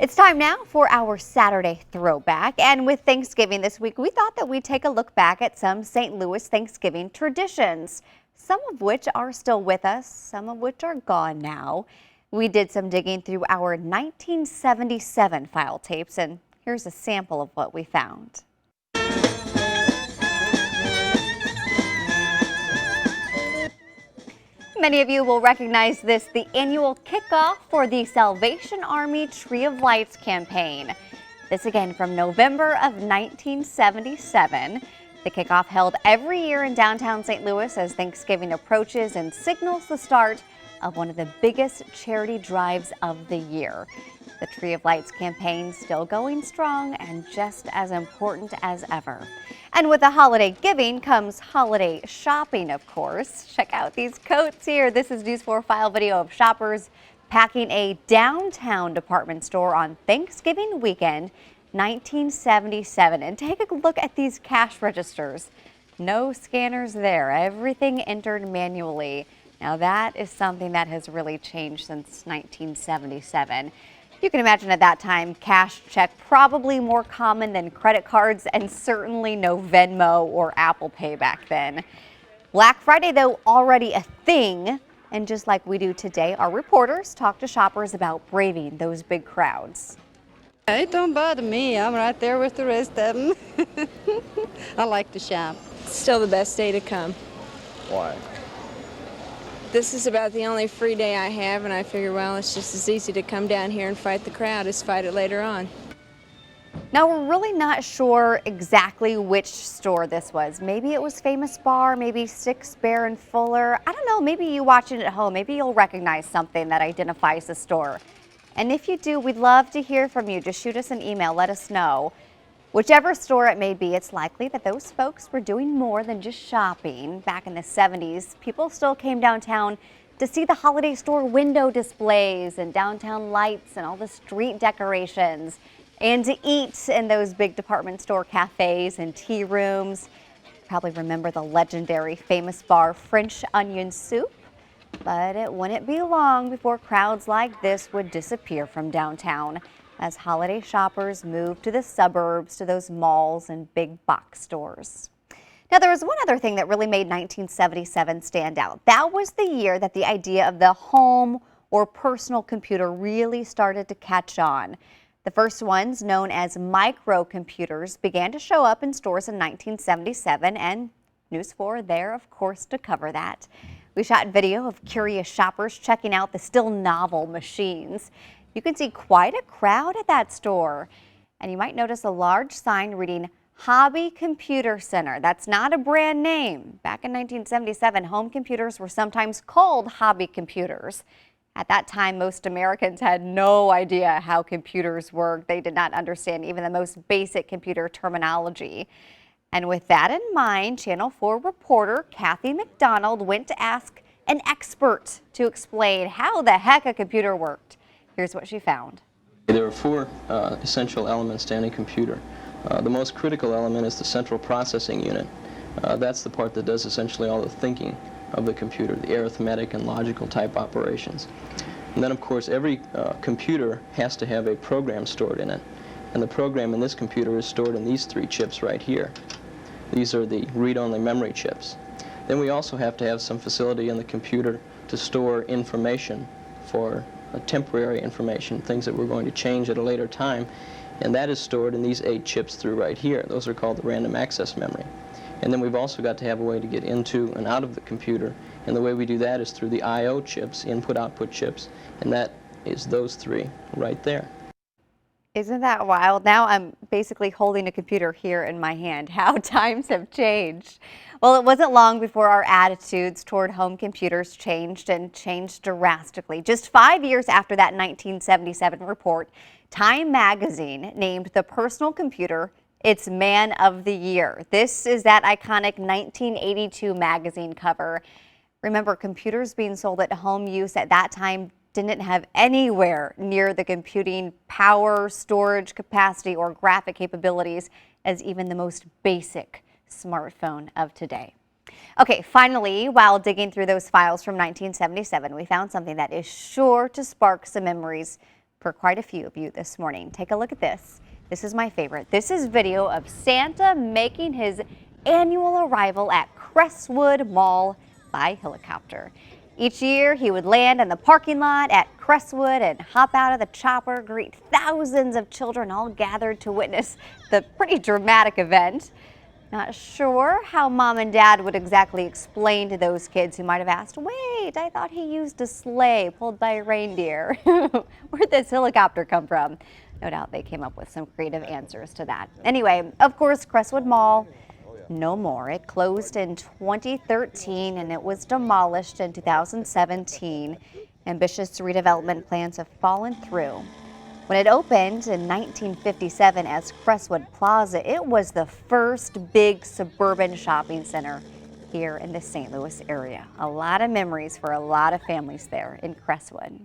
It's time now for our Saturday Throwback, and with Thanksgiving this week, we thought that we'd take a look back at some St. Louis Thanksgiving traditions, some of which are still with us, some of which are gone now. We did some digging through our 1977 file tapes, and here's a sample of what we found. Many of you will recognize this, the annual kickoff for the Salvation Army Tree of Lights campaign. This again from November of 1977. The kickoff held every year in downtown St. Louis as Thanksgiving approaches and signals the start of one of the biggest charity drives of the year. The Tree of Lights campaign still going strong and just as important as ever. And with the holiday giving comes holiday shopping, of course. Check out these coats here. This is News 4 file video of shoppers packing a downtown department store on Thanksgiving weekend, 1977. And take a look at these cash registers. No scanners there. Everything entered manually. Now that is something that has really changed since 1977. You can imagine at that time, cash check probably more common than credit cards, and certainly no Venmo or Apple Pay back then. Black Friday, though, already a thing. And just like we do today, our reporters talk to shoppers about braving those big crowds. It don't bother me. I'm right there with the rest of them. I like to shop. Still the best day to come. Why? This is about the only free day I have, and I figure, well, it's just as easy to come down here and fight the crowd as fight it later on. Now, we're really not sure exactly which store this was. Maybe it was Famous Bar, maybe Six Bear and Fuller. I don't know, maybe you watching it at home, maybe you'll recognize something that identifies the store. And if you do, we'd love to hear from you. Just shoot us an email, let us know. Whichever store it may be, it's likely that those folks were doing more than just shopping. Back in the 70s, people still came downtown to see the holiday store window displays and downtown lights and all the street decorations, and to eat in those big department store cafes and tea rooms. You probably remember the legendary Famous Bar French onion soup, but it wouldn't be long before crowds like this would disappear from downtown as holiday shoppers moved to the suburbs, to those malls and big box stores. Now, there was one other thing that really made 1977 stand out. That was the year that the idea of the home or personal computer really started to catch on. The first ones, known as microcomputers, began to show up in stores in 1977, and News 4 there, of course, to cover that. We shot video of curious shoppers checking out the still novel machines. You can see quite a crowd at that store. And you might notice a large sign reading Hobby Computer Center. That's not a brand name. Back in 1977, home computers were sometimes called hobby computers. At that time, most Americans had no idea how computers worked. They did not understand even the most basic computer terminology. And with that in mind, Channel 4 reporter Kathy McDonald went to ask an expert to explain how the heck a computer worked. Here's what she found. There are four essential elements to any computer. The most critical element is the central processing unit. That's the part that does essentially all the thinking of the computer, the arithmetic and logical type operations. And then, of course, every computer has to have a program stored in it. And the program in this computer is stored in these three chips right here. These are the read-only memory chips. Then we also have to have some facility in the computer to store information for temporary information, things that we're going to change at a later time, and that is stored in these 8 chips through right here. Those are called the random access memory. And then we've also got to have a way to get into and out of the computer, and the way we do that is through the I/O chips, input-output chips, and that is those 3 right there. Isn't that wild? Now I'm basically holding a computer here in my hand. How times have changed. Well, it wasn't long before our attitudes toward home computers changed, and changed drastically. Just 5 years after that 1977 report, Time magazine named the personal computer its Man of the Year. This is that iconic 1982 magazine cover. Remember, computers being sold at home use at that time didn't have anywhere near the computing power, storage capacity, or graphic capabilities as even the most basic smartphone of today. Okay, finally, while digging through those files from 1977, we found something that is sure to spark some memories for quite a few of you this morning. Take a look at this. This is my favorite. This is video of Santa making his annual arrival at Crestwood Mall by helicopter. Each year, he would land in the parking lot at Crestwood and hop out of the chopper, greet thousands of children all gathered to witness the pretty dramatic event. Not sure how Mom and Dad would exactly explain to those kids who might have asked, wait, I thought he used a sleigh pulled by a reindeer. Where'd this helicopter come from? No doubt they came up with some creative answers to that. Anyway, of course, Crestwood Mall, no more. It closed in 2013 and it was demolished in 2017. Ambitious redevelopment plans have fallen through. When it opened in 1957 as Crestwood Plaza, it was the first big suburban shopping center here in the St. Louis area. A lot of memories for a lot of families there in Crestwood.